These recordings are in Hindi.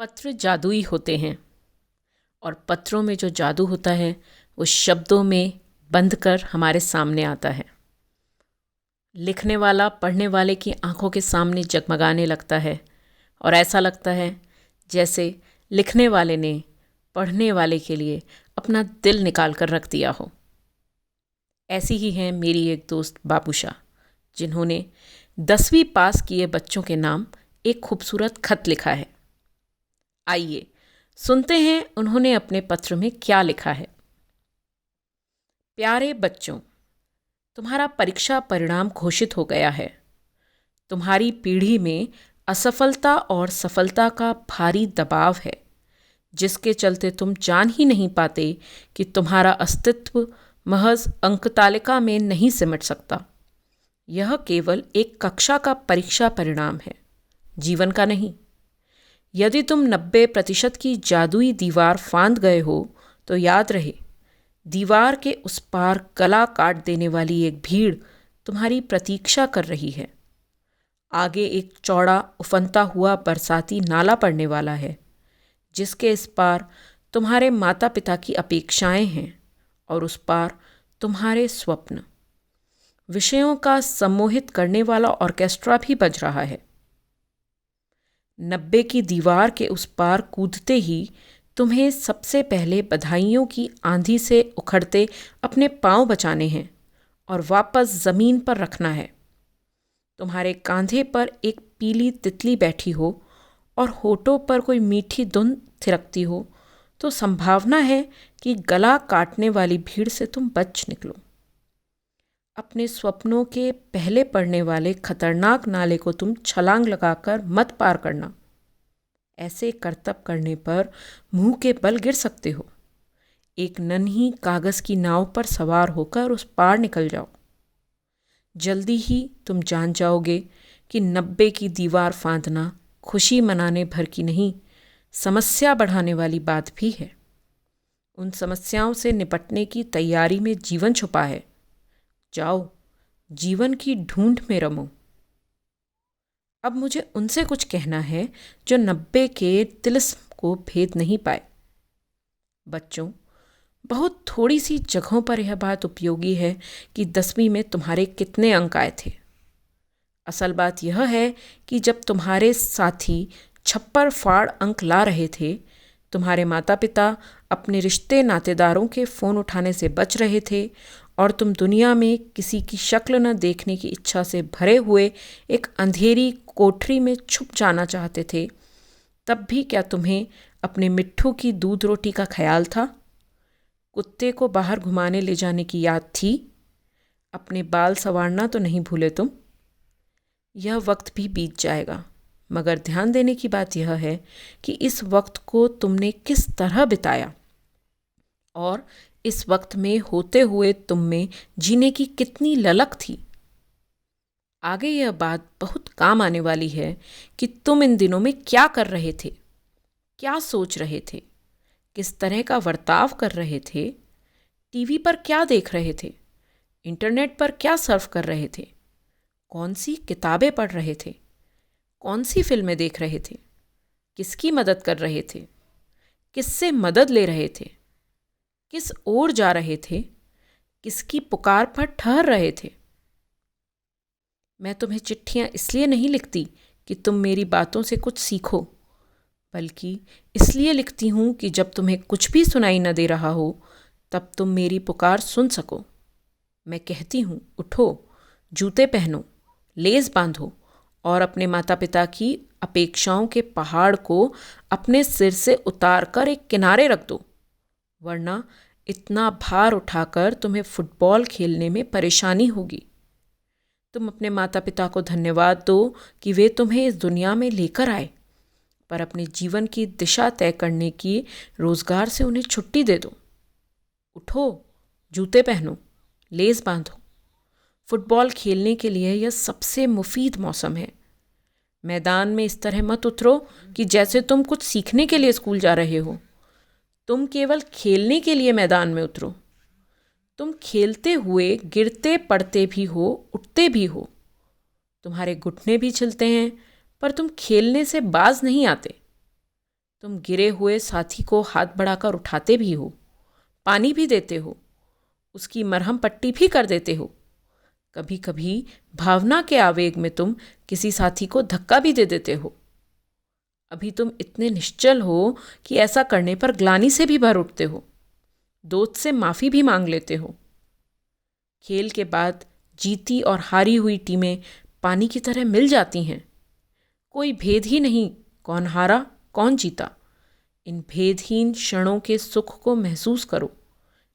पत्र जादुई होते हैं और पत्रों में जो जादू होता है वो शब्दों में बंध कर हमारे सामने आता है। लिखने वाला पढ़ने वाले की आंखों के सामने जगमगाने लगता है और ऐसा लगता है जैसे लिखने वाले ने पढ़ने वाले के लिए अपना दिल निकाल कर रख दिया हो। ऐसी ही है मेरी एक दोस्त बाबूशा, जिन्होंने 10वीं पास किए बच्चों के नाम एक खूबसूरत खत लिखा है। आइए सुनते हैं उन्होंने अपने पत्र में क्या लिखा है। प्यारे बच्चों, तुम्हारा परीक्षा परिणाम घोषित हो गया है। तुम्हारी पीढ़ी में असफलता और सफलता का भारी दबाव है, जिसके चलते तुम जान ही नहीं पाते कि तुम्हारा अस्तित्व महज अंक तालिका में नहीं सिमट सकता। यह केवल एक कक्षा का परीक्षा परिणाम है, जीवन का नहीं। यदि तुम 90% की जादुई दीवार फांद गए हो तो याद रहे, दीवार के उस पार गला काट देने वाली एक भीड़ तुम्हारी प्रतीक्षा कर रही है। आगे एक चौड़ा उफनता हुआ बरसाती नाला पड़ने वाला है, जिसके इस पार तुम्हारे माता पिता की अपेक्षाएं हैं और उस पार तुम्हारे स्वप्न। विषयों का सम्मोहित करने वाला ऑर्केस्ट्रा भी बज रहा है। 90 की दीवार के उस पार कूदते ही तुम्हें सबसे पहले बधाइयों की आंधी से उखड़ते अपने पांव बचाने हैं और वापस ज़मीन पर रखना है। तुम्हारे कांधे पर एक पीली तितली बैठी हो और होठों पर कोई मीठी धुन थिरकती हो तो संभावना है कि गला काटने वाली भीड़ से तुम बच निकलो। अपने स्वप्नों के पहले पड़ने वाले खतरनाक नाले को तुम छलांग लगाकर मत पार करना। ऐसे करतब करने पर मुंह के बल गिर सकते हो। एक नन्ही कागज की नाव पर सवार होकर उस पार निकल जाओ। जल्दी ही तुम जान जाओगे कि 90 की दीवार फांदना खुशी मनाने भर की नहीं, समस्या बढ़ाने वाली बात भी है। उन समस्याओं से निपटने की तैयारी में जीवन छुपा है। जाओ, जीवन की ढूंढ में रमो। अब मुझे उनसे कुछ कहना है जो 90 के तिलिस्म को भेद नहीं पाए। बच्चों, बहुत थोड़ी सी जगहों पर यह बात उपयोगी है कि 10वीं में तुम्हारे कितने अंक आए थे। असल बात यह है कि जब तुम्हारे साथी छप्पर फाड़ अंक ला रहे थे, तुम्हारे माता पिता अपने रिश्ते नातेदारों के फ़ोन उठाने से बच रहे थे और तुम दुनिया में किसी की शक्ल न देखने की इच्छा से भरे हुए एक अंधेरी कोठरी में छुप जाना चाहते थे, तब भी क्या तुम्हें अपने मिट्ठू की दूध रोटी का ख्याल था? कुत्ते को बाहर घुमाने ले जाने की याद थी? अपने बाल संवारना तो नहीं भूले तुम? यह वक्त भी बीत जाएगा, मगर ध्यान देने की बात यह है कि इस वक्त को तुमने किस तरह बिताया और इस वक्त में होते हुए तुम में जीने की कितनी ललक थी। आगे यह बात बहुत काम आने वाली है कि तुम इन दिनों में क्या कर रहे थे, क्या सोच रहे थे, किस तरह का बर्ताव कर रहे थे, टीवी पर क्या देख रहे थे, इंटरनेट पर क्या सर्फ कर रहे थे, कौन सी किताबें पढ़ रहे थे, कौन सी फिल्में देख रहे थे, किसकी मदद कर रहे थे, किससे मदद ले रहे थे, किस ओर जा रहे थे, किसकी पुकार पर ठहर रहे थे। मैं तुम्हें चिट्ठियां इसलिए नहीं लिखती कि तुम मेरी बातों से कुछ सीखो, बल्कि इसलिए लिखती हूं कि जब तुम्हें कुछ भी सुनाई न दे रहा हो तब तुम मेरी पुकार सुन सको। मैं कहती हूं, उठो, जूते पहनो, लेस बांधो और अपने माता पिता की अपेक्षाओं के पहाड़ को अपने सिर से उतार कर एक किनारे रख दो, वरना इतना भार उठाकर तुम्हें फुटबॉल खेलने में परेशानी होगी। तुम अपने माता पिता को धन्यवाद दो कि वे तुम्हें इस दुनिया में लेकर आए, पर अपने जीवन की दिशा तय करने की रोजगार से उन्हें छुट्टी दे दो। उठो, जूते पहनो, लेस बांधो। फुटबॉल खेलने के लिए यह सबसे मुफीद मौसम है। मैदान में इस तरह मत उतरो कि जैसे तुम कुछ सीखने के लिए स्कूल जा रहे हो। तुम केवल खेलने के लिए मैदान में उतरो। तुम खेलते हुए गिरते पड़ते भी हो, उठते भी हो। तुम्हारे घुटने भी छिलते हैं, पर तुम खेलने से बाज नहीं आते। तुम गिरे हुए साथी को हाथ बढ़ाकर उठाते भी हो, पानी भी देते हो, उसकी मरहम पट्टी भी कर देते हो। कभी कभी भावना के आवेग में तुम किसी साथी को धक्का भी दे देते हो। अभी तुम इतने निश्चल हो कि ऐसा करने पर ग्लानि से भी भर उठते हो, दोस्त से माफ़ी भी मांग लेते हो। खेल के बाद जीती और हारी हुई टीमें पानी की तरह मिल जाती हैं। कोई भेद ही नहीं कौन हारा कौन जीता। इन भेदहीन क्षणों के सुख को महसूस करो।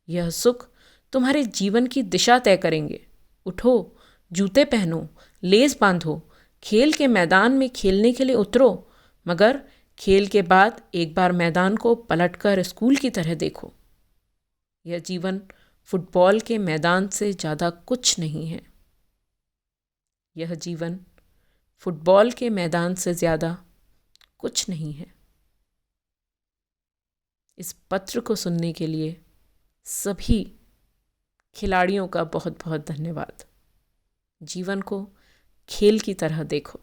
यह सुख तुम्हारे जीवन की दिशा तय करेंगे। उठो, जूते पहनो, लेस बांधो, खेल के मैदान में खेलने के लिए उतरो, मगर खेल के बाद एक बार मैदान को पलटकर स्कूल की तरह देखो। यह जीवन फुटबॉल के मैदान से ज़्यादा कुछ नहीं है। यह जीवन फुटबॉल के मैदान से ज़्यादा कुछ नहीं है। इस पत्र को सुनने के लिए सभी खिलाड़ियों का बहुत बहुत धन्यवाद। जीवन को खेल की तरह देखो।